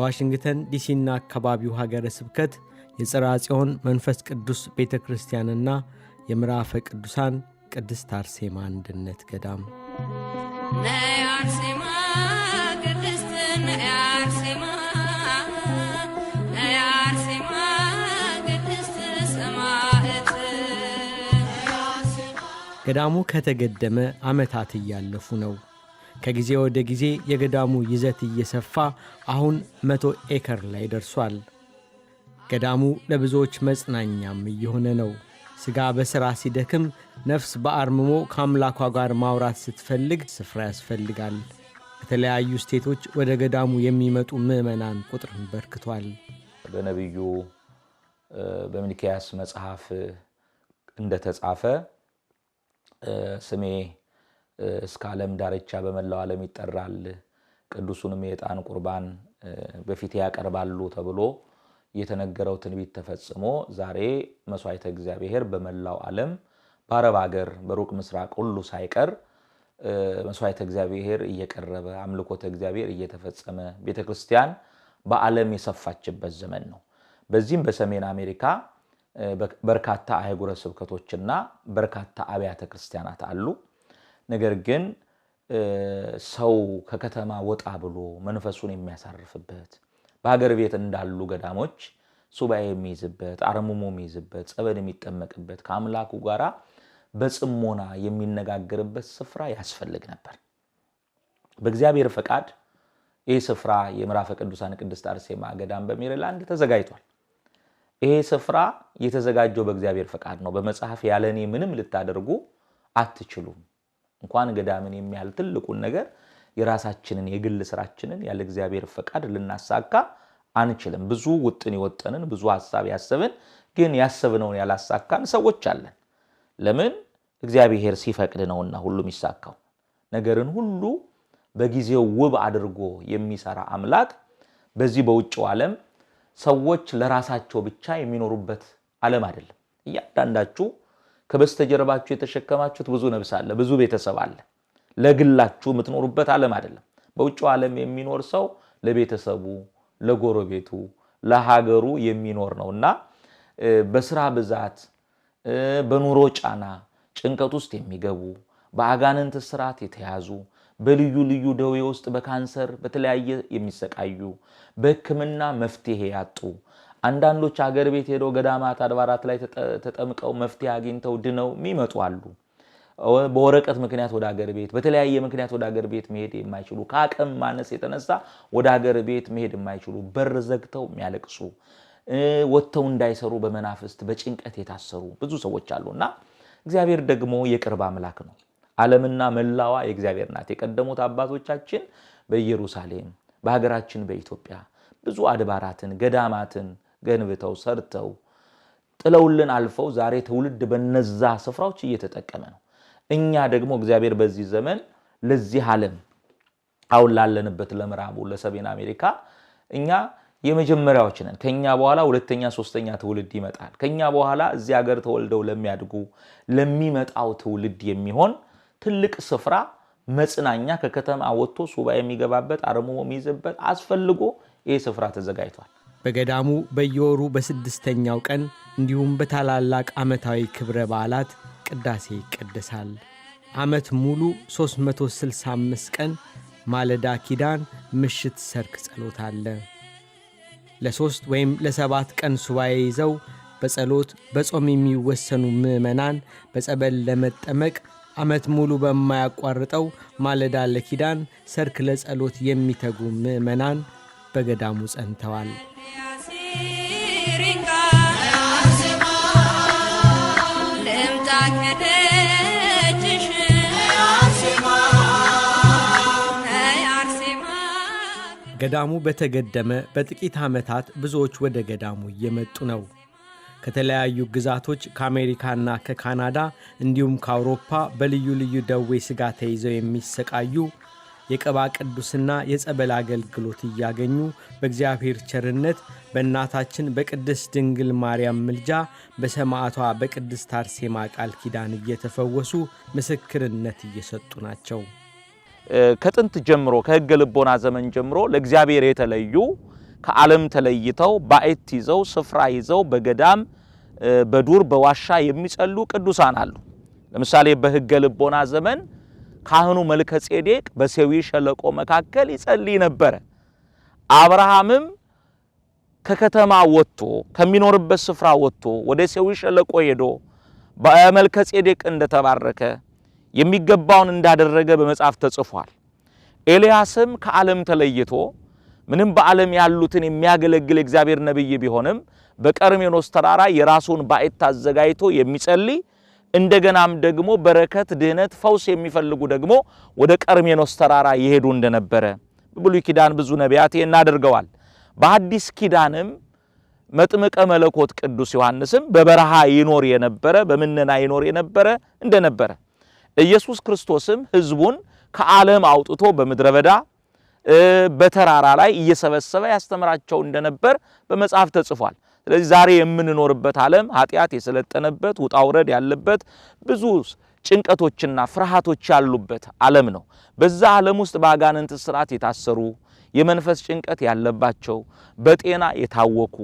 በዋሽንግተን ዲሲና አካባቢው ሀገረ ስብከት የጽርሐ ጽዮን መንፈስ ቅዱስ ቤተክርስቲያንና የምዕራፈ ቅዱሳን ቅድስት አርሴማ አንድነት ገዳም አርሴማ ቅድስት አርሴማ አርሴማ ቅድስት ሰማዕት ገዳሙ ከተገደመ ዓመታት እያለፉ ነው። ከጊዜ ወደ ጊዜ የገዳሙ ይዘት እየሰፋ አሁን 100 ኤከር ላይ ደርሷል። ገዳሙ ለብዙዎች መጽናኛም እየሆነ ነው። ሥጋ በሥራ ሲደክም ነፍስ በአርምሞ ከአምላኳ ጋር ማውራት ስትፈልግ ስፍራ ያስፈልጋል። ከተለያዩ ስቴቶች ወደ ገዳሙ የሚመጡ ምዕመናን ቁጥርን በርክቷል። በነቢዩ በሚልክያስ መጽሐፍ እንደተጻፈ ስሜ እስከ ዓለም ዳርቻ በመላው ዓለም ይጠራል፣ ቅዱሱንም የዕጣን ቁርባን በፊት ያቀርባሉ ተብሎ የተነገረው ትንቢት ተፈጽሞ ዛሬ መስዋዕተ እግዚአብሔር በመላው ዓለም በአረብ ሀገር በሩቅ ምስራቅ ሁሉ ሳይቀር መስዋዕተ እግዚአብሔር እየቀረበ አምልኮተ እግዚአብሔር እየተፈጸመ ቤተክርስቲያን በዓለም የሰፋችበት ዘመን ነው። በዚህም በሰሜን አሜሪካ በርካታ አህጉረ ስብከቶችና በርካታ አብያተ ክርስቲያናት አሉ። ነገር ግን ሰው ከከተማ ወጣ ብሎ መንፈሱን የሚያሳርፍበት በሀገር ቤት እንዳሉ ገዳሞች ሱባኤ የሚይዝበት አርምሞ የሚይዝበት ጸበል የሚጠመቅበት ከአምላኩ ጋራ በጽሞና የሚነጋገርበት ስፍራ ያስፈልግ ነበር። በእግዚአብሔር ፈቃድ ይህ ስፍራ የምዕራፈ ቅዱሳን ቅድስት አርሴማ ገዳም በሜሪላንድ ተዘጋጅቷል። ይህ ስፍራ የተዘጋጀው በእግዚአብሔር ፈቃድ ነው። በመጽሐፍ ያለኔ ምንም ልታደርጉ አትችሉም። እንኳን ገዳምን የሚያል ትልቁን ነገር የራሳችንን የግል ስራችንን ያለ እግዚአብሔር ፈቃድ ልናሳካ አንችልም። ብዙ ውጥን ይወጠንን ብዙ ሐሳብ ያሰብን ግን ያሰብነውን ያላሳካን ሰዎች አለን። ለምን? እግዚአብሔር ሲፈቅድ ነውና ሁሉም ይሳካው። ነገርን ሁሉ በጊዜው ውብ አድርጎ የሚሰራ አምላክ በዚህ በውጭው ዓለም ሰዎች ለራሳቸው ብቻ የሚኖሩበት ዓለም አይደለም። እያንዳንዳችሁ ከበስተጀርባችሁ የተሸከማችሁት ብዙ ነፍስ አለ፣ ብዙ ቤተሰብ አለ። ለግላችሁ የምትኖሩበት ዓለም አይደለም። በውጭው ዓለም የሚኖር ሰው ለቤተሰቡ፣ ለጎረቤቱ፣ ለሀገሩ የሚኖር ነውና በስራ ብዛት በኑሮ ጫና ጭንቀት ውስጥ የሚገቡ በአጋንንት ስራት የተያዙ በልዩ ልዩ ደዌ ውስጥ በካንሰር በተለያየ የሚሰቃዩ በሕክምና መፍትሄ ያጡ አንዳንዶች ሀገር ቤት ሄደው ገዳማት አድባራት ላይ ተጠምቀው መፍትሄ አግኝተው ድነው የሚመጡ አሉ። በወረቀት ምክንያት ወደ ሀገር ቤት በተለያየ ምክንያት ወደ ሀገር ቤት መሄድ የማይችሉ ከአቅም ማነስ የተነሳ ወደ ሀገር ቤት መሄድ የማይችሉ በር ዘግተው የሚያለቅሱ ወጥተው እንዳይሰሩ በመናፍስት በጭንቀት የታሰሩ ብዙ ሰዎች አሉና እግዚአብሔር ደግሞ የቅርብ አምላክ ነው። ዓለምና መላዋ የእግዚአብሔር ናት። የቀደሙት አባቶቻችን በኢየሩሳሌም በሀገራችን በኢትዮጵያ ብዙ አድባራትን ገዳማትን ገንብተው ሰርተው ጥለውልን አልፈው ዛሬ ትውልድ በነዛ ስፍራዎች እየተጠቀመ ነው። እኛ ደግሞ እግዚአብሔር በዚህ ዘመን ለዚህ ዓለም አሁን ላለንበት ለምዕራቡ ለሰሜን አሜሪካ እኛ የመጀመሪያዎች ነን። ከኛ በኋላ ሁለተኛ ሶስተኛ ትውልድ ይመጣል። ከኛ በኋላ እዚህ ሀገር ተወልደው ለሚያድጉ ለሚመጣው ትውልድ የሚሆን ትልቅ ስፍራ መጽናኛ ከከተማ ወጥቶ ሱባኤ የሚገባበት አርምሞ የሚይዝበት አስፈልጎ ይህ ስፍራ ተዘጋጅቷል። በገዳሙ በየወሩ በስድስተኛው ቀን እንዲሁም በታላላቅ ዓመታዊ ክብረ በዓላት ቅዳሴ ይቀደሳል። ዓመት ሙሉ 365 ቀን ማለዳ ኪዳን ምሽት ሰርክ ጸሎት አለ። ለ3 ወይም ለ7 ቀን ሱባኤ ይዘው በጸሎት በጾም የሚወሰኑ ምዕመናን በጸበል ለመጠመቅ ዓመት ሙሉ በማያቋርጠው ማለዳ ለኪዳን ሰርክ ለጸሎት የሚተጉ ምዕመናን በገዳሙ ጸንተዋል። ገዳሙ በተገደመ በጥቂት ዓመታት ብዙዎች ወደ ገዳሙ እየመጡ ነው። ከተለያዩ ግዛቶች ከአሜሪካና ከካናዳ እንዲሁም ከአውሮፓ በልዩ ልዩ ደዌ ሥጋ ተይዘው የሚሰቃዩ የቅባ ቅዱስና የጸበል አገልግሎት እያገኙ በእግዚአብሔር ቸርነት በእናታችን በቅድስት ድንግል ማርያም ምልጃ በሰማዕቷ በቅድስት አርሴማ ቃል ኪዳን እየተፈወሱ ምስክርነት እየሰጡ ናቸው። ከጥንት ጀምሮ ከሕገ ልቦና ዘመን ጀምሮ ለእግዚአብሔር የተለዩ ከዓለም ተለይተው ባዕት ይዘው ስፍራ ይዘው በገዳም በዱር በዋሻ የሚጸሉ ቅዱሳን አሉ። ለምሳሌ በሕገ ልቦና ዘመን ካህኑ መልከ ጼዴቅ በሴዊ ሸለቆ መካከል ይጸልይ ነበር። አብርሃምም ከከተማ ወጥቶ ከሚኖርበት ስፍራ ወጥቶ ወደ ሴዊ ሸለቆ ሄዶ በመልከ ጼዴቅ እንደተባረከ የሚገባውን እንዳደረገ በመጽሐፍ ተጽፏል። ኤልያስም ከዓለም ተለይቶ ምንም በዓለም ያሉትን የሚያገለግል እግዚአብሔር ነብይ ቢሆንም በቀርሜሎስ ተራራ የራሱን ባዕት አዘጋጅቶ የሚጸልይ እንደገናም ደግሞ በረከት፣ ድህነት፣ ፈውስ የሚፈልጉ ደግሞ ወደ ቀርሜሎስ ተራራ ይሄዱ እንደነበረ በብሉይ ኪዳን ብዙ ነቢያት እናደርገዋል። በአዲስ ኪዳንም መጥምቀ መለኮት ቅዱስ ዮሐንስም በበረሃ ይኖር የነበረ በምነና ይኖር የነበረ እንደነበረ ኢየሱስ ክርስቶስም ሕዝቡን ከዓለም አውጥቶ በምድረ በዳ በተራራ ላይ እየሰበሰበ ያስተምራቸው እንደነበር በመጽሐፍ ተጽፏል። ስለዚህ ዛሬ የምንኖርበት ዓለም ኃጢአት የሰለጠነበት ውጣውረድ ያለበት ብዙ ጭንቀቶችና ፍርሃቶች ያሉበት ዓለም ነው። በዛ ዓለም ውስጥ በአጋንንት ስርዓት የታሰሩ የመንፈስ ጭንቀት ያለባቸው በጤና የታወኩ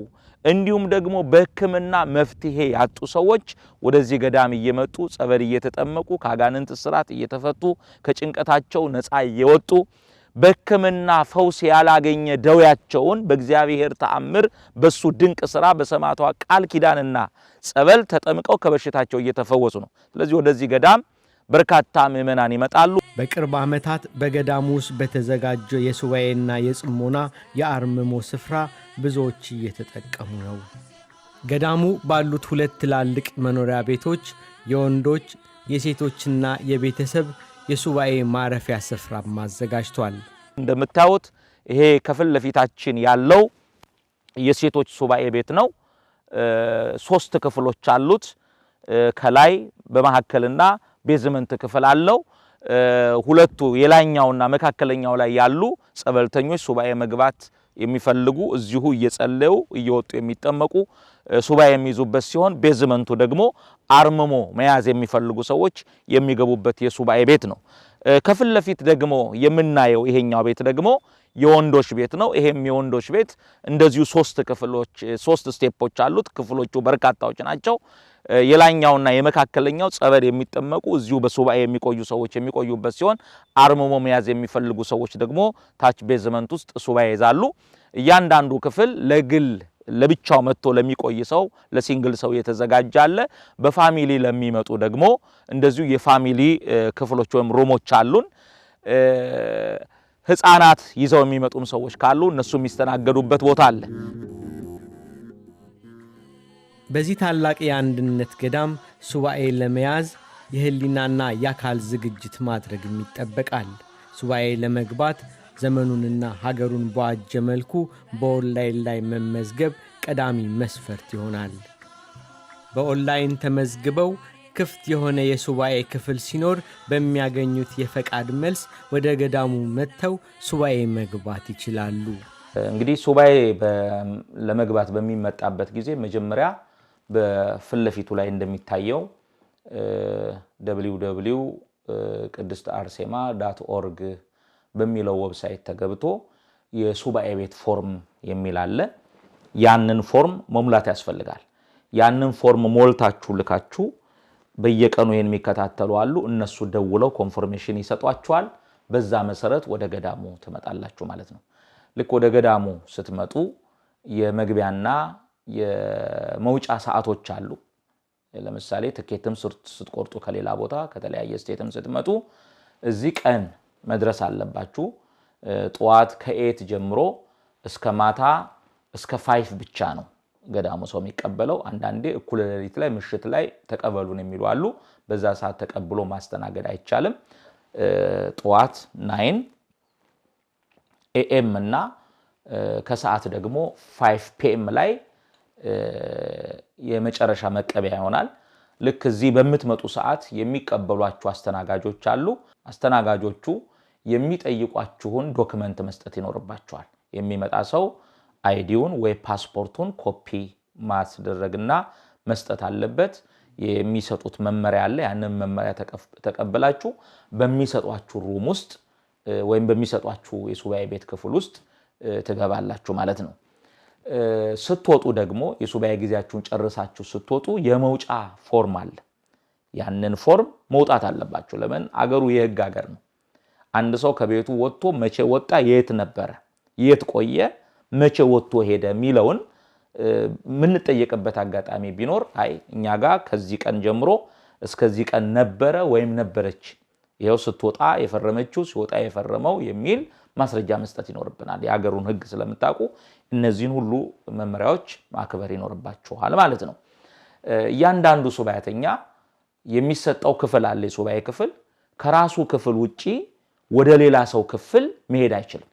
እንዲሁም ደግሞ በሕክምና መፍትሄ ያጡ ሰዎች ወደዚህ ገዳም እየመጡ ጸበል እየተጠመቁ ከአጋንንት ስርዓት እየተፈቱ ከጭንቀታቸው ነፃ እየወጡ በሕክምና ፈውስ ያላገኘ ደውያቸውን በእግዚአብሔር ተአምር በሱ ድንቅ ሥራ በሰማዕቷ ቃል ኪዳንና ጸበል ተጠምቀው ከበሽታቸው እየተፈወሱ ነው። ስለዚህ ወደዚህ ገዳም በርካታ ምዕመናን ይመጣሉ። በቅርብ ዓመታት በገዳሙ ውስጥ በተዘጋጀው የሱባኤና የጽሞና የአርምሞ ስፍራ ብዙዎች እየተጠቀሙ ነው። ገዳሙ ባሉት 2 ትላልቅ መኖሪያ ቤቶች የወንዶች የሴቶችና የቤተሰብ የሱባኤ ማረፊያ ስፍራ አዘጋጅቷል። እንደምታዩት ይሄ ከፊት ለፊታችን ያለው የሴቶች ሱባኤ ቤት ነው። 3 ክፍሎች አሉት። ከላይ በመሐከልና ቤዝመንት ክፍል አለው። 2ቱ የላይኛውና መካከለኛው ላይ ያሉ ጸበልተኞች ሱባኤ መግባት የሚፈልጉ እዚሁ እየጸለዩ እየወጡ የሚጠመቁ ሱባኤ የሚይዙበት ሲሆን ቤዝመንቱ ደግሞ አርምሞ መያዝ የሚፈልጉ ሰዎች የሚገቡበት የሱባኤ ቤት ነው። ከፊት ለፊት ደግሞ የምናየው ይሄኛው ቤት ደግሞ የወንዶች ቤት ነው። ይሄም የወንዶች ቤት እንደዚሁ 3 ክፍሎች 3 ስቴፖች አሉት። ክፍሎቹ በርካታዎች ናቸው። የላይኛውና የመካከለኛው ጸበል የሚጠመቁ እዚሁ በሱባኤ የሚቆዩ ሰዎች የሚቆዩበት ሲሆን አርምሞ መያዝ የሚፈልጉ ሰዎች ደግሞ ታች ቤዝመንት ውስጥ ሱባኤ ይዛሉ። እያንዳንዱ ክፍል ለግል ለብቻው መጥቶ ለሚቆይ ሰው ለሲንግል ሰው የተዘጋጀ አለ። በፋሚሊ ለሚመጡ ደግሞ እንደዚሁ የፋሚሊ ክፍሎች ወይም ሩሞች አሉን። ህፃናት ይዘው የሚመጡም ሰዎች ካሉ እነሱ የሚስተናገዱበት ቦታ አለ። በዚህ ታላቅ የአንድነት ገዳም ሱባኤ ለመያዝ የህሊናና የአካል ዝግጅት ማድረግ ይጠበቃል። ሱባኤ ለመግባት ዘመኑንና ሀገሩን በዋጀ መልኩ በኦንላይን ላይ መመዝገብ ቀዳሚ መስፈርት ይሆናል። በኦንላይን ተመዝግበው ክፍት የሆነ የሱባኤ ክፍል ሲኖር በሚያገኙት የፈቃድ መልስ ወደ ገዳሙ መጥተው ሱባኤ መግባት ይችላሉ። እንግዲህ ሱባኤ ለመግባት በሚመጣበት ጊዜ መጀመሪያ በፊት ለፊቱ ላይ እንደሚታየው www.ቅድስት-አርሴማ.org በሚለው ዌብሳይት ተገብቶ የሱባኤ ቤት ፎርም የሚል አለ። ያንን ፎርም መሙላት ያስፈልጋል። ያንን ፎርም ሞልታችሁ ልካችሁ በየቀኑ ይሄን የሚከታተሉ አሉ። እነሱ ደውለው ኮንፈርሜሽን ይሰጧችኋል። በዛ መሰረት ወደ ገዳሙ ትመጣላችሁ ማለት ነው። ልክ ወደ ገዳሙ ስትመጡ የመግቢያና የመውጫ ሰዓቶች አሉ። ለምሳሌ ትኬትም ስትቆርጡ ከሌላ ቦታ ከተለያየ ስቴትም ስትመጡ እዚህ ቀን መድረስ አለባችሁ። ጠዋት ከ8 ጀምሮ እስከ ማታ እስከ 5 ብቻ ነው ገዳሙ ሰው የሚቀበለው። አንዳንዴ እኩለ ሌሊት ላይ ምሽት ላይ ተቀበሉን የሚሉ አሉ። በዛ ሰዓት ተቀብሎ ማስተናገድ አይቻልም። ጠዋት 9 AM እና ከሰዓት ደግሞ 5 PM ላይ የመጨረሻ መቀበያ ይሆናል። ልክ እዚህ በመትመጡ ሰዓት የሚቀበሏችሁ አስተናጋጆች አሉ። አስተናጋጆቹ የሚጠይቋችሁን ዶክመንት መስጠት ይኖርባችኋል። የሚመጣ ሰው አይዲውን ወይ ፓስፖርቱን ኮፒ ማስደረግና መስጠት አለበት። የሚሰጡት መመሪያ አለ። ያንን መመሪያ ተቀበላችሁ በሚሰጧችሁ ሩም ውስጥ ወይም በሚሰጧችሁ የሱባኤ ቤት ክፍል ውስጥ ትገባላችሁ ማለት ነው። ስትወጡ ደግሞ የሱባኤ ጊዜያችሁን ጨርሳችሁ ስትወጡ የመውጫ ፎርም አለ። ያንን ፎርም መውጣት አለባችሁ። ለምን? አገሩ የህግ ሀገር ነው። አንድ ሰው ከቤቱ ወጥቶ መቼ ወጣ፣ የት ነበረ፣ የት ቆየ፣ መቼ ወጥቶ ሄደ የሚለውን የምንጠየቅበት አጋጣሚ ቢኖር አይ እኛ ጋር ከዚህ ቀን ጀምሮ እስከዚህ ቀን ነበረ ወይም ነበረች፣ ይሄው ስትወጣ የፈረመችው ሲወጣ የፈረመው የሚል ማስረጃ መስጠት ይኖርብናል። የሀገሩን ህግ ስለምታውቁ እነዚህን ሁሉ መመሪያዎች ማክበር ይኖርባችኋል ማለት ነው። እያንዳንዱ ሱባኤተኛ የሚሰጠው ክፍል አለ። የሱባኤ ክፍል ከራሱ ክፍል ውጪ ወደ ሌላ ሰው ክፍል መሄድ አይችልም።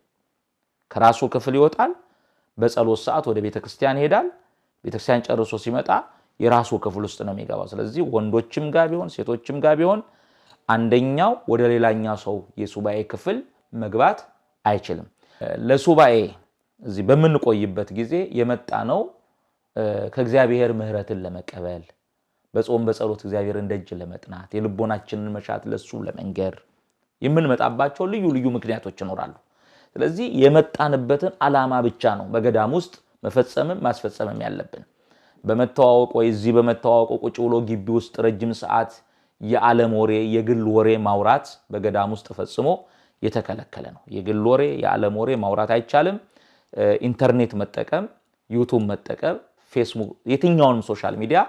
ከራሱ ክፍል ይወጣል፣ በጸሎት ሰዓት ወደ ቤተክርስቲያን ይሄዳል። ቤተክርስቲያን ጨርሶ ሲመጣ የራሱ ክፍል ውስጥ ነው የሚገባው። ስለዚህ ወንዶችም ጋር ቢሆን ሴቶችም ጋር ቢሆን አንደኛው ወደ ሌላኛው ሰው የሱባኤ ክፍል መግባት አይችልም። ለሱባኤ እዚህ በምንቆይበት ጊዜ የመጣ ነው ከእግዚአብሔር ምህረትን ለመቀበል፣ በጾም በጸሎት እግዚአብሔርን ደጅ ለመጥናት፣ የልቦናችንን መሻት ለሱ ለመንገር የምንመጣባቸው ልዩ ልዩ ምክንያቶች ይኖራሉ። ስለዚህ የመጣንበትን ዓላማ ብቻ ነው በገዳም ውስጥ መፈጸምም ማስፈጸምም ያለብን። በመተዋወቅ ወይ እዚህ በመተዋወቅ ቁጭ ብሎ ግቢ ውስጥ ረጅም ሰዓት የዓለም ወሬ የግል ወሬ ማውራት በገዳም ውስጥ ፈጽሞ የተከለከለ ነው። የግል ወሬ የዓለም ወሬ ማውራት አይቻልም። ኢንተርኔት መጠቀም፣ ዩቲዩብ መጠቀም፣ ፌስቡክ፣ የትኛውንም ሶሻል ሚዲያ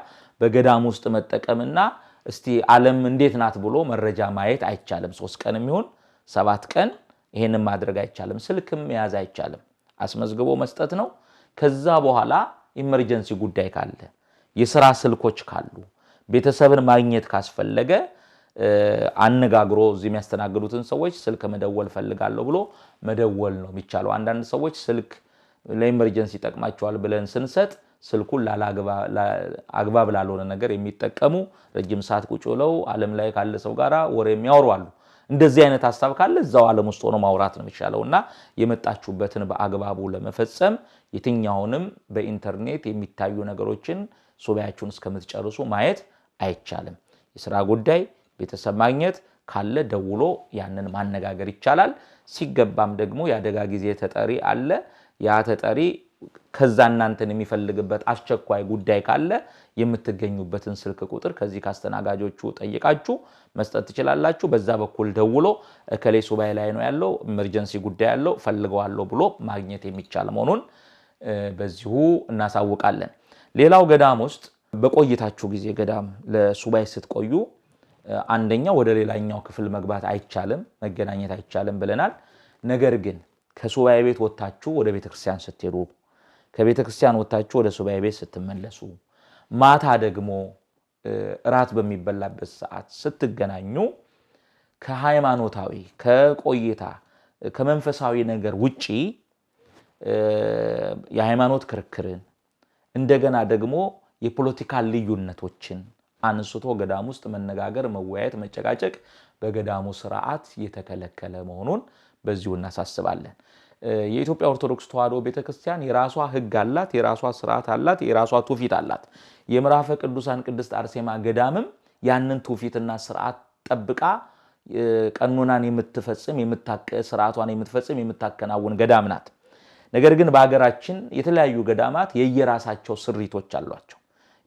በገዳም ውስጥ መጠቀምና እስቲ ዓለም እንዴት ናት ብሎ መረጃ ማየት አይቻልም። 3 ቀን የሚሆን 7 ቀን ይሄንን ማድረግ አይቻልም። ስልክም መያዝ አይቻልም። አስመዝግቦ መስጠት ነው። ከዛ በኋላ ኢመርጀንሲ ጉዳይ ካለ፣ የሥራ ስልኮች ካሉ፣ ቤተሰብን ማግኘት ካስፈለገ አነጋግሮ እዚህ የሚያስተናግዱትን ሰዎች ስልክ መደወል ፈልጋለሁ ብሎ መደወል ነው የሚቻለው። አንዳንድ ሰዎች ስልክ ለኢመርጀንሲ ይጠቅማቸዋል ብለን ስንሰጥ ስልኩን አግባብ ላልሆነ ነገር የሚጠቀሙ ረጅም ሰዓት ቁጭ ብለው ዓለም ላይ ካለ ሰው ጋራ ወሬ የሚያወሩ አሉ። እንደዚህ አይነት ሐሳብ ካለ እዛው ዓለም ውስጥ ሆኖ ማውራት ነው የሚሻለውና የመጣችሁበትን በአግባቡ ለመፈጸም የትኛውንም በኢንተርኔት የሚታዩ ነገሮችን ሱባኤያችሁን እስከምትጨርሱ ማየት አይቻልም። የሥራ ጉዳይ፣ ቤተሰብ ማግኘት ካለ ደውሎ ያንን ማነጋገር ይቻላል። ሲገባም ደግሞ የአደጋ ጊዜ ተጠሪ አለ። ያ ተጠሪ ከዛ እናንተን የሚፈልግበት አስቸኳይ ጉዳይ ካለ የምትገኙበትን ስልክ ቁጥር ከዚህ ካስተናጋጆቹ ጠይቃችሁ መስጠት ትችላላችሁ። በዛ በኩል ደውሎ እከሌ ሱባኤ ላይ ነው ያለው፣ ኢመርጀንሲ ጉዳይ ያለው ፈልገዋለሁ ብሎ ማግኘት የሚቻል መሆኑን በዚሁ እናሳውቃለን። ሌላው ገዳም ውስጥ በቆይታችሁ ጊዜ ገዳም ለሱባኤ ስትቆዩ አንደኛው ወደ ሌላኛው ክፍል መግባት አይቻልም፣ መገናኘት አይቻልም ብለናል። ነገር ግን ከሱባኤ ቤት ወጣችሁ ወደ ቤተክርስቲያን ስትሄዱ፣ ከቤተክርስቲያን ወጣችሁ ወደ ሱባኤ ቤት ስትመለሱ፣ ማታ ደግሞ እራት በሚበላበት ሰዓት ስትገናኙ ከሃይማኖታዊ ከቆይታ ከመንፈሳዊ ነገር ውጪ የሃይማኖት ክርክርን እንደገና ደግሞ የፖለቲካ ልዩነቶችን አንስቶ ገዳም ውስጥ መነጋገር፣ መወያየት፣ መጨቃጨቅ በገዳሙ ስርዓት የተከለከለ መሆኑን በዚሁ እናሳስባለን። የኢትዮጵያ ኦርቶዶክስ ተዋሕዶ ቤተክርስቲያን የራሷ ሕግ አላት፣ የራሷ ስርዓት አላት፣ የራሷ ትውፊት አላት። የምዕራፈ ቅዱሳን ቅድስት አርሴማ ገዳምም ያንን ትውፊትና ስርዓት ጠብቃ ቀኖናን የምትፈጽም ስርዓቷን የምትፈጽም የምታከናውን ገዳም ናት። ነገር ግን በአገራችን የተለያዩ ገዳማት የየራሳቸው ስሪቶች አሏቸው፣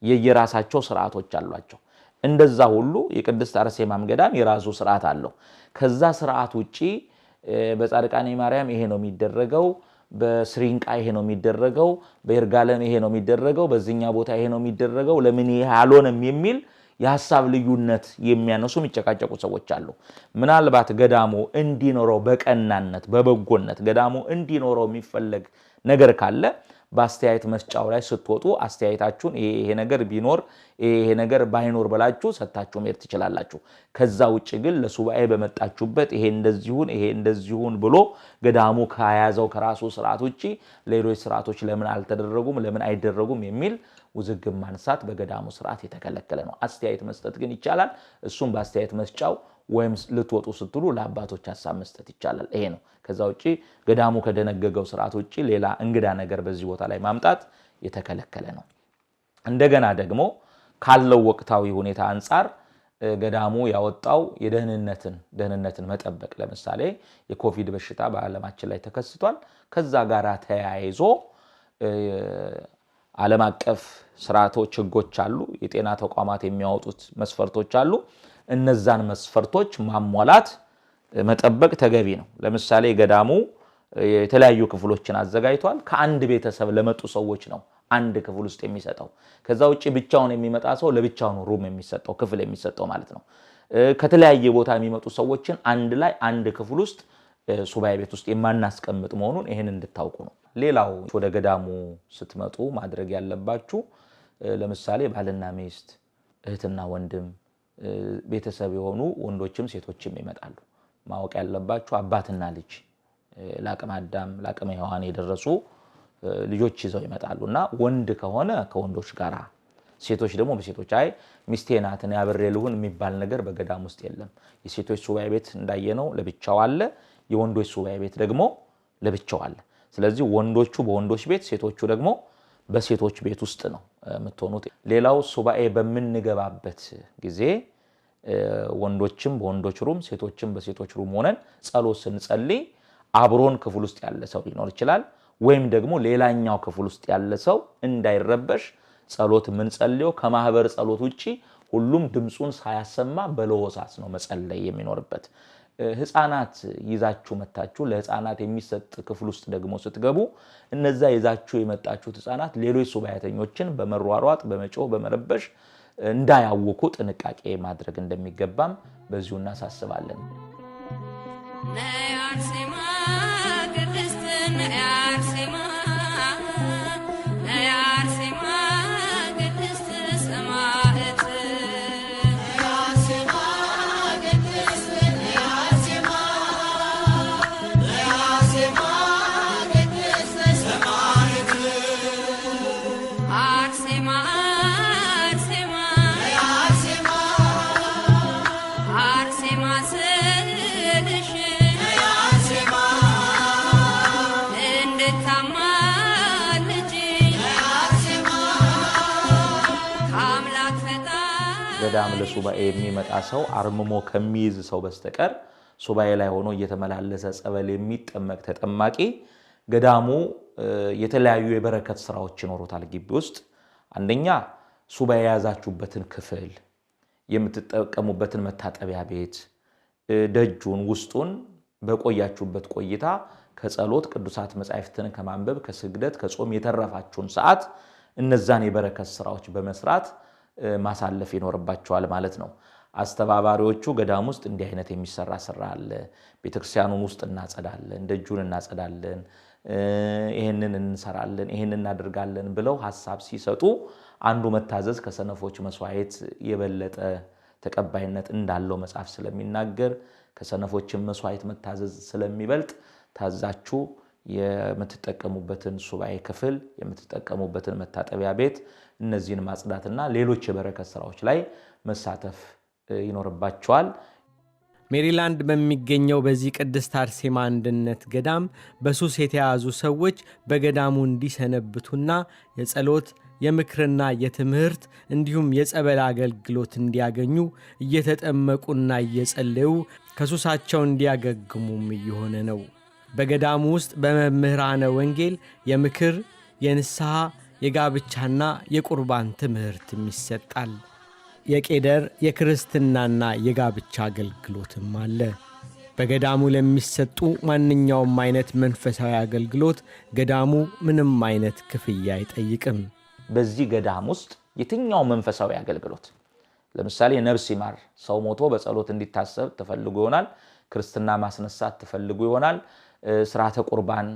የየራሳቸው ስርዓቶች አሏቸው። እንደዛ ሁሉ የቅድስት አርሴማም ገዳም የራሱ ስርዓት አለው። ከዛ ስርዓት ውጪ በጻድቃኔ ማርያም ይሄ ነው የሚደረገው፣ በስሪንቃ ይሄ ነው የሚደረገው፣ በይርጋለም ይሄ ነው የሚደረገው፣ በዚህኛ ቦታ ይሄ ነው የሚደረገው፣ ለምን ይሄ አልሆነም የሚል የሐሳብ ልዩነት የሚያነሱ የሚጨቃጨቁ ሰዎች አሉ። ምናልባት ገዳሙ እንዲኖረው በቀናነት በበጎነት ገዳሙ እንዲኖረው የሚፈልግ ነገር ካለ በአስተያየት መስጫው ላይ ስትወጡ አስተያየታችሁን ይሄ ነገር ቢኖር ይሄ ነገር ባይኖር ብላችሁ ሰጣችሁ መሄድ ትችላላችሁ። ከዛ ውጪ ግን ለሱባኤ በመጣችሁበት ይሄ እንደዚሁን ብሎ ገዳሙ ከያዘው ከራሱ ስርዓት ውጪ ሌሎች ስርዓቶች ለምን አልተደረጉም ለምን አይደረጉም የሚል ውዝግብ ማንሳት በገዳሙ ስርዓት የተከለከለ ነው። አስተያየት መስጠት ግን ይቻላል። እሱም በአስተያየት መስጫው ወይም ልትወጡ ስትሉ ለአባቶች ሐሳብ መስጠት ይቻላል። ይሄ ነው። ከዛ ውጪ ገዳሙ ከደነገገው ስርዓት ውጪ ሌላ እንግዳ ነገር በዚህ ቦታ ላይ ማምጣት የተከለከለ ነው። እንደገና ደግሞ ካለው ወቅታዊ ሁኔታ አንፃር ገዳሙ ያወጣው ደህንነትን መጠበቅ፣ ለምሳሌ የኮቪድ በሽታ በዓለማችን ላይ ተከስቷል። ከዛ ጋር ተያይዞ ዓለም አቀፍ ስርዓቶች ህጎች አሉ የጤና ተቋማት የሚያወጡት መስፈርቶች አሉ እነዛን መስፈርቶች ማሟላት መጠበቅ ተገቢ ነው ለምሳሌ ገዳሙ የተለያዩ ክፍሎችን አዘጋጅቷል ከአንድ ቤተሰብ ለመጡ ሰዎች ነው አንድ ክፍል ውስጥ የሚሰጠው ከዛ ውጪ ብቻውን የሚመጣ ሰው ለብቻው ነው ሩም የሚሰጠው ክፍል የሚሰጠው ማለት ነው ከተለያየ ቦታ የሚመጡ ሰዎችን አንድ ላይ አንድ ክፍል ውስጥ ሱባኤ ቤት ውስጥ የማናስቀምጥ መሆኑን ይሄን እንድታውቁ ነው ሌላው ወደ ገዳሙ ስትመጡ ማድረግ ያለባችሁ ለምሳሌ ባልና ሚስት እህትና ወንድም ቤተሰብ የሆኑ ወንዶችም ሴቶችም ይመጣሉ ማወቅ ያለባችሁ አባትና ልጅ ለአቅመ አዳም ለአቅመ ሔዋን የደረሱ ልጆች ይዘው ይመጣሉና ወንድ ከሆነ ከወንዶች ጋራ ሴቶች ደግሞ በሴቶች አይ ሚስቴ ናት እኔ አብሬ ልሁን የሚባል ነገር በገዳም ውስጥ የለም የሴቶች ሱባኤ ቤት እንዳየነው ለብቻው አለ የወንዶች ሱባኤ ቤት ደግሞ ለብቻው አለ ስለዚህ ወንዶቹ በወንዶች ቤት ሴቶቹ ደግሞ በሴቶች ቤት ውስጥ ነው የምትሆኑት ሌላው ሱባኤ በመንገባበት ጊዜ ወንዶችም በወንዶች ሩም ሴቶችም በሴቶች ሩም ሆነን ጸሎት ስንጸልይ አብሮን ክፍል ውስጥ ያለ ሰው ሊኖር ይችላል ወይም ደግሞ ሌላኛው ክፍል ውስጥ ያለ ሰው እንዳይረበሽ ጸሎት ምን ጸልዮ ከማህበር ጸሎት ውጪ ሁሉም ድምጹን ሳያሰማ በለሆሳስ ነው መጸለይ የሚኖርበት ህፃናት ይዛችሁ መጣችሁ ለህፃናት የሚሰጥ ክፍል ውስጥ ደግሞ ስትገቡ እነዛ ይዛችሁ የመጣችሁት ህፃናት ሌሎች ሱባኤተኞችን በመሯሯጥ በመጮህ በመረበሽ እንዳያውኩ ጥንቃቄ ማድረግ እንደሚገባም በዚሁ እናሳስባለን ነያርሴማ ቅድስት ነያርሴማ ነያርሴማ ቅድስት ሰማዕት ነያርሴማ ቅድስት ነያርሴማ ነያርሴማ ቅድስት ሰማዕት አርሴማ አርሴማ ነያርሴማ አርሴማ ስልሽ ነያርሴማ እንድታማልጂ ነያርሴማ ከአምላክ ፈቃድ ገዳም ለሱባኤ የሚመጣ ሰው አርምሞ ከሚይዝ ሰው በስተቀር ሱባኤ ላይ ሆኖ እየተመላለሰ ጸበል የሚጠመቅ ተጠማቂ ገዳሙ የተለያዩ የበረከት ስራዎች ይኖሩታል ግቢ ውስጥ አንደኛ ሱባኤ ያዛችሁበትን ክፍል የምትጠቀሙበትን መታጠቢያ ቤት ደጁን ውስጡን በቆያችሁበት ቆይታ ከጸሎት ቅዱሳት መጻሕፍትን ከማንበብ ከስግደት ከጾም የተረፋችሁን ሰዓት እነዛን የበረከት ስራዎች በመስራት ማሳለፍ ይኖርባቸዋል ማለት ነው አስተባባሪዎቹ ገዳም ውስጥ እንዲህ አይነት የሚሰራ ስራ አለ ቤተክርስቲያኑን ውስጥ እናጸዳለን ደጁን እናጸዳለን ይሄንን እንሰራለን ይሄንን እናደርጋለን ብለው ሐሳብ ሲሰጡ አንዱ መታዘዝ ከሰነፎች መስዋዕት የበለጠ ተቀባይነት እንዳለው መጽሐፍ ስለሚናገር ከሰነፎችም መስዋዕት መታዘዝ ስለሚበልጥ ታዛችሁ የምትጠቀሙበትን ሱባኤ ክፍል የምትጠቀሙበትን መታጠቢያ ቤት እነዚህን ማጽዳትና ሌሎች የበረከት ስራዎች ላይ መሳተፍ ይኖርባቸዋል ሜሪላንድ በሚገኘው በዚህ ቅድስት አርሴማ አንድነት ገዳም በሱስ የተያዙ ሰዎች በገዳሙ እንዲሰነብቱና የጸሎት የምክርና የትምህርት እንዲሁም የጸበል አገልግሎት እንዲያገኙ እየተጠመቁና እየጸለዩ ከሱሳቸው እንዲያገግሙም እየሆነ ነው በገዳሙ ውስጥ በመምህራነ ወንጌል የምክር የንስሐ የጋብቻና የቁርባን ትምህርትም ይሰጣል የቄደር የክርስትናና የጋብቻ አገልግሎትም አለ በገዳሙ ለሚሰጡ ማንኛውም አይነት መንፈሳዊ አገልግሎት ገዳሙ ምንም አይነት ክፍያ አይጠይቅም በዚህ ገዳም ውስጥ የትኛው መንፈሳዊ አገልግሎት ለምሳሌ ነፍስ ይማር ሰው ሞቶ በጸሎት እንዲታሰብ ተፈልጎ ይሆናል ክርስትና ማስነሳት ተፈልጎ ይሆናል ስርዓተ ቁርባን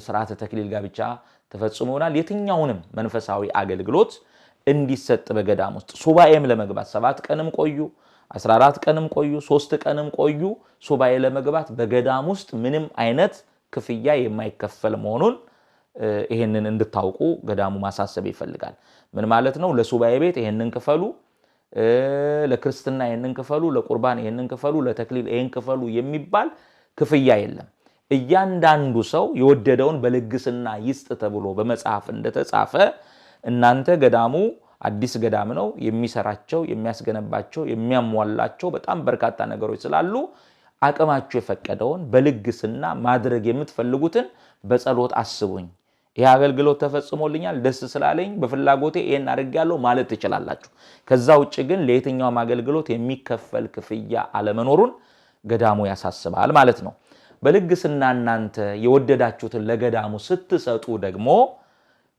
ስርዓተ ተክሊል ጋብቻ ተፈጽሞ ይሆናል የትኛውንም መንፈሳዊ አገልግሎት እንዲሰጥ በገዳም ውስጥ ሱባኤም ለመግባት 7 ቀንም ቆዩ 14 ቀንም ቆዩ 3 ቀንም ቆዩ ሱባኤ ለመግባት በገዳም ውስጥ ምንም አይነት ክፍያ የማይከፈል መሆኑን ይሄንን እንድታውቁ ገዳሙ ማሳሰብ ይፈልጋል ምን ማለት ነው ለሱባኤ ቤት ይሄንን ክፈሉ ለክርስትና ይሄንን ክፈሉ ለቁርባን ይሄንን ክፈሉ ለተክሊል ይሄን ክፈሉ የሚባል ክፍያ የለም እያንዳንዱ ሰው የወደደውን በልግስና ይስጥ ተብሎ በመጽሐፍ እንደተጻፈ እናንተ ገዳሙ አዲስ ገዳም ነው የሚሰራቸው የሚያስገነባቸው የሚያሟላቸው በጣም በርካታ ነገሮች ስላሉ አቅማችሁ የፈቀደውን በልግስና ማድረግ የምትፈልጉትን በጸሎት አስቡኝ ይሄ አገልግሎት ተፈጽሞልኛል ደስ ስላለኝ በፍላጎቴ ይሄን አድርጋለሁ ማለት ትችላላችሁ። ከዛ ውጭ ግን ለየትኛው አገልግሎት የሚከፈል ክፍያ አለመኖሩን ገዳሙ ያሳስባል ማለት ነው። በልግስና እናንተ የወደዳችሁትን ለገዳሙ ስትሰጡ ደግሞ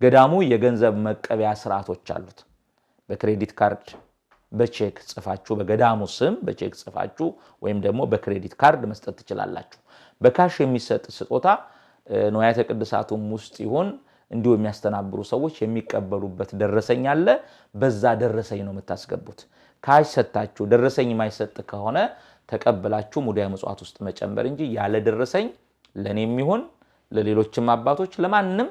ገዳሙ የገንዘብ መቀበያ ስርዓቶች አሉት። በክሬዲት ካርድ በቼክ ጽፋችሁ በገዳሙ ስም በቼክ ጽፋችሁ ወይም ደግሞ በክሬዲት ካርድ መስጠት ትችላላችሁ። በካሽ የሚሰጥ ስጦታ ንዋያተ ቅድሳቱም ውስጥ ይሁን እንዲሁ የሚያስተናብሩ ሰዎች የሚቀበሉበት ደረሰኝ አለ። በዛ ደረሰኝ ነው የምታስገቡት። ካሽ ሰጣችሁ ደረሰኝ የማይሰጥ ከሆነ ተቀበላችሁ ሙዳየ ምጽዋት ውስጥ መጨመር እንጂ ያለ ደረሰኝ ለኔም ይሁን ለሌሎችም አባቶች ለማንም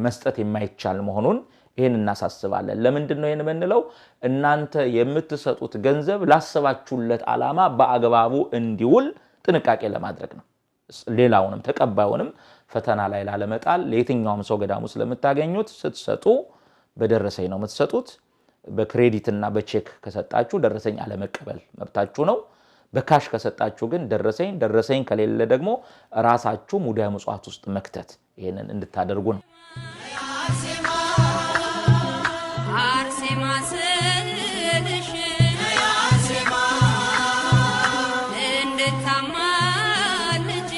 መስጠት የማይቻል መሆኑን ይሄን እናሳስባለን። ለምንድነው ይሄን የምንለው? እናንተ የምትሰጡት ገንዘብ ላሰባችሁለት ዓላማ በአግባቡ እንዲውል ጥንቃቄ ለማድረግ ነው። ሌላውንም ተቀባዩንም ፈተና ላይ ላለመጣል ለየትኛውም ሰው ገዳሙ ስለምታገኙት ስትሰጡ በደረሰኝ ነው የምትሰጡት። በክሬዲትና በቼክ ከሰጣችሁ ደረሰኝ አለመቀበል መብታችሁ ነው። በካሽ ከሰጣችሁ ግን ደረሰኝ ከሌለ ደግሞ ራሳችሁ ሙዳየ ምጽዋት ውስጥ መክተት ይሄንን እንድታደርጉ ነው። አርሴማ ስልሽ እንድታማልጅ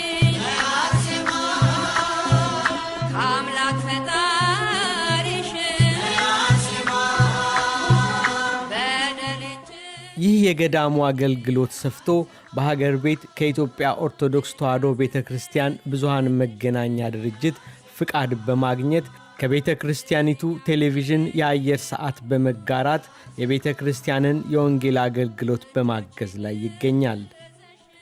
ከአምላክ ፈጣሪሽ በደልች ይህ የገዳሙ አገልግሎት ሰፍቶ በሀገር ቤት ከኢትዮጵያ ኦርቶዶክስ ተዋሕዶ ቤተክርስቲያን ብዙሃን መገናኛ ድርጅት ፍቃድ በማግኘት ከቤተ ክርስቲያኒቱ ቴሌቪዥን የአየር ሰዓት በመጋራት የቤተ ክርስቲያንን የወንጌል አገልግሎት በማገዝ ላይ ይገኛል።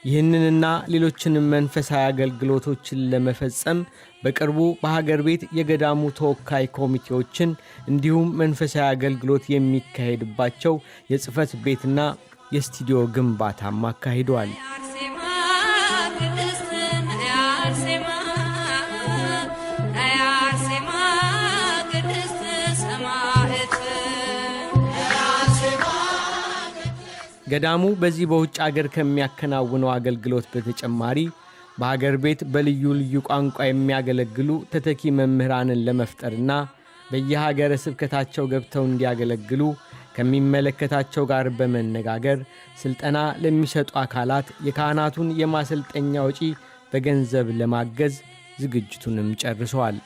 ይህንንና ሌሎችንም መንፈሳዊ አገልግሎቶችን ለመፈጸም በቅርቡ በሀገር ቤት የገዳሙ ተወካይ ኮሚቴዎችን እንዲሁም መንፈሳዊ አገልግሎት የሚካሄድባቸው የጽሕፈት ቤትና የስቱዲዮ ግንባታም አካሂዷል። ገዳሙ በዚህ በውጭ አገር ከሚያከናውነው አገልግሎት በተጨማሪ በሀገር ቤት በልዩ ልዩ ቋንቋ የሚያገለግሉ ተተኪ መምህራንን ለመፍጠርና በየሀገረ ስብከታቸው ገብተው እንዲያገለግሉ ከሚመለከታቸው ጋር በመነጋገር ስልጠና ለሚሰጡ አካላት የካህናቱን የማሰልጠኛ ወጪ በገንዘብ ለማገዝ ዝግጅቱንም ጨርሰዋል።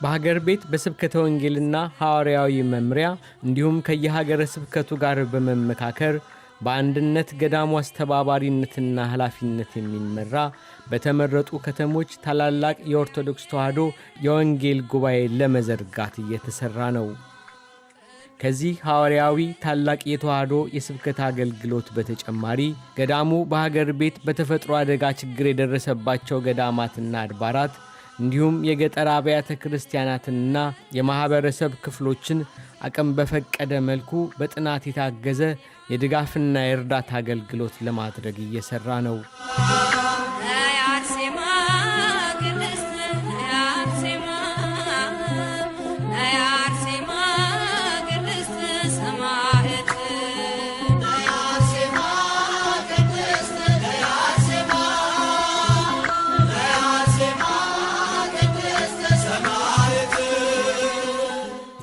በሀገር ቤት በስብከተ ወንጌልና ሐዋርያዊ መምሪያ እንዲሁም ከየሀገረ ስብከቱ ጋር በመመካከር በአንድነት ገዳሙ አስተባባሪነትና ኃላፊነት የሚመራ በተመረጡ ከተሞች ታላላቅ የኦርቶዶክስ ተዋሕዶ የወንጌል ጉባኤ ለመዘርጋት እየተሰራ ነው። ከዚህ ሐዋርያዊ ታላቅ የተዋሕዶ የስብከት አገልግሎት በተጨማሪ ገዳሙ በሀገር ቤት በተፈጥሮ አደጋ ችግር የደረሰባቸው ገዳማትና አድባራት እንዲሁም የገጠር አብያተ ክርስቲያናትንና የማህበረሰብ ክፍሎችን አቅም በፈቀደ መልኩ በጥናት የታገዘ የድጋፍና የእርዳታ አገልግሎት ለማድረግ እየሰራ ነው።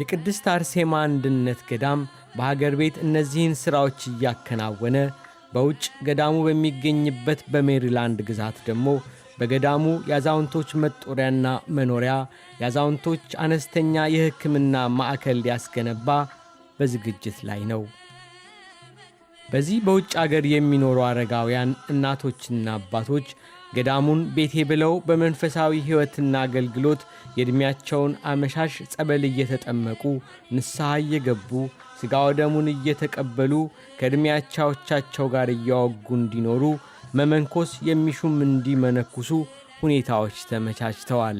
የቅድስት አርሴማ አንድነት ገዳም በሀገር ቤት እነዚህን ሥራዎች እያከናወነ በውጭ ገዳሙ በሚገኝበት በሜሪላንድ ግዛት ደግሞ በገዳሙ የአዛውንቶች መጦሪያና መኖሪያ የአዛውንቶች አነስተኛ የሕክምና ማዕከል ሊያስገነባ በዝግጅት ላይ ነው። በዚህ በውጭ አገር የሚኖሩ አረጋውያን እናቶችና አባቶች ገዳሙን ቤቴ ብለው በመንፈሳዊ ሕይወትና አገልግሎት የዕድሜያቸውን አመሻሽ ጸበል እየተጠመቁ ንስሐ እየገቡ ሥጋ ወደሙን እየተቀበሉ ከዕድሜያቻዎቻቸው ጋር እያወጉ እንዲኖሩ መመንኮስ የሚሹም እንዲመነኩሱ ሁኔታዎች ተመቻችተዋል።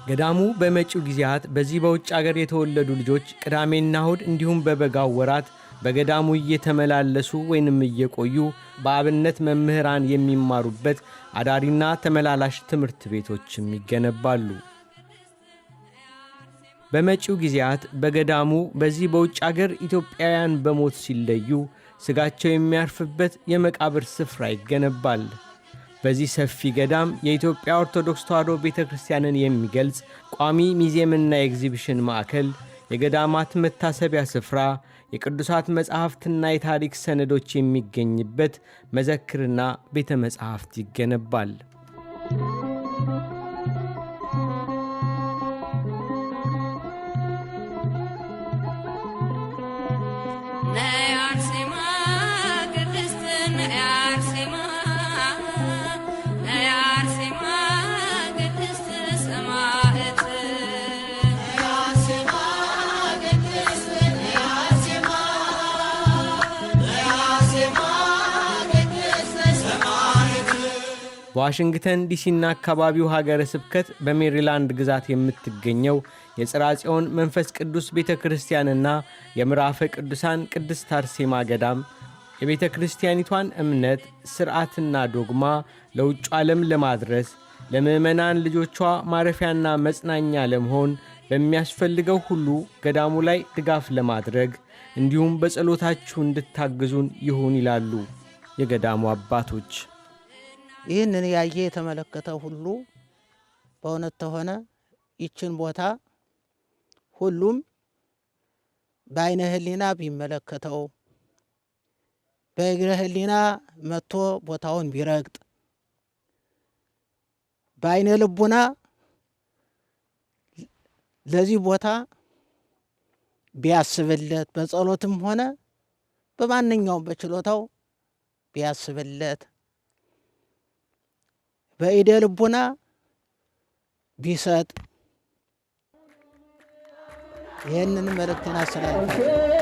ገዳሙ በመጪው ጊዜያት በዚህ በውጭ አገር የተወለዱ ልጆች ቅዳሜና እሁድ እንዲሁም በበጋው ወራት በገዳሙ እየተመላለሱ ወይንም እየቆዩ በአብነት መምህራን የሚማሩበት አዳሪና ተመላላሽ ትምህርት ቤቶችም ይገነባሉ። በመጪው ጊዜያት በገዳሙ በዚህ በውጭ አገር ኢትዮጵያውያን በሞት ሲለዩ ሥጋቸው የሚያርፍበት የመቃብር ስፍራ ይገነባል። በዚህ ሰፊ ገዳም የኢትዮጵያ ኦርቶዶክስ ተዋሕዶ ቤተ ክርስቲያንን የሚገልጽ ቋሚ ሚዚየምና ኤግዚቢሽን ማዕከል፣ የገዳማት መታሰቢያ ስፍራ፣ የቅዱሳት መጻሕፍትና የታሪክ ሰነዶች የሚገኝበት መዘክርና ቤተ መጻሕፍት ይገነባል። በዋሽንግተን ዲሲና አካባቢው ሀገረ ስብከት በሜሪላንድ ግዛት የምትገኘው የጽርሐ ጽዮን መንፈስ ቅዱስ ቤተ ክርስቲያንና የምዕራፈ ቅዱሳን ቅድስት አርሴማ ገዳም የቤተ ክርስቲያኒቷን እምነት ሥርዓትና ዶግማ ለውጭ ዓለም ለማድረስ ለምዕመናን ልጆቿ ማረፊያና መጽናኛ ለመሆን በሚያስፈልገው ሁሉ ገዳሙ ላይ ድጋፍ ለማድረግ እንዲሁም በጸሎታችሁ እንድታግዙን ይሁን ይላሉ የገዳሙ አባቶች። ይህንን ያየ የተመለከተ ሁሉ በእውነት ተሆነ ይችን ቦታ ሁሉም በአይነ ህሊና ቢመለከተው በእግረ ህሊና መጥቶ ቦታውን ቢረግጥ በአይነ ልቡና ለዚህ ቦታ ቢያስብለት በጸሎትም ሆነ በማንኛውም በችሎታው ቢያስብለት በኢደ ልቡና ቢሰጥ ይህንን መልእክትን አስተላልፋለሁ።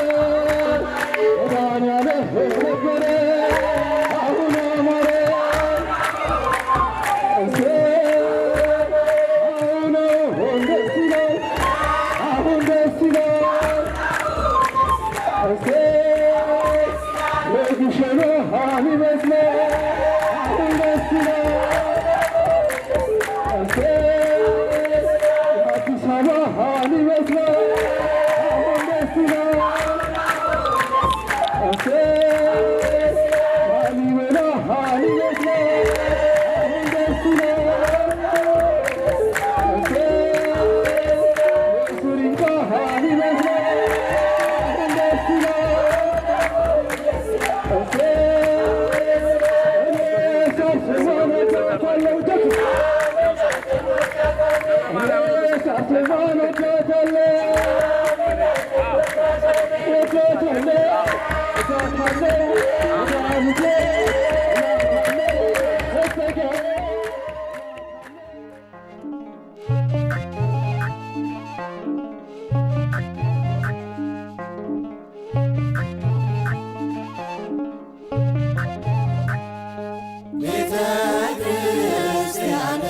ቤተ ክርስቲያን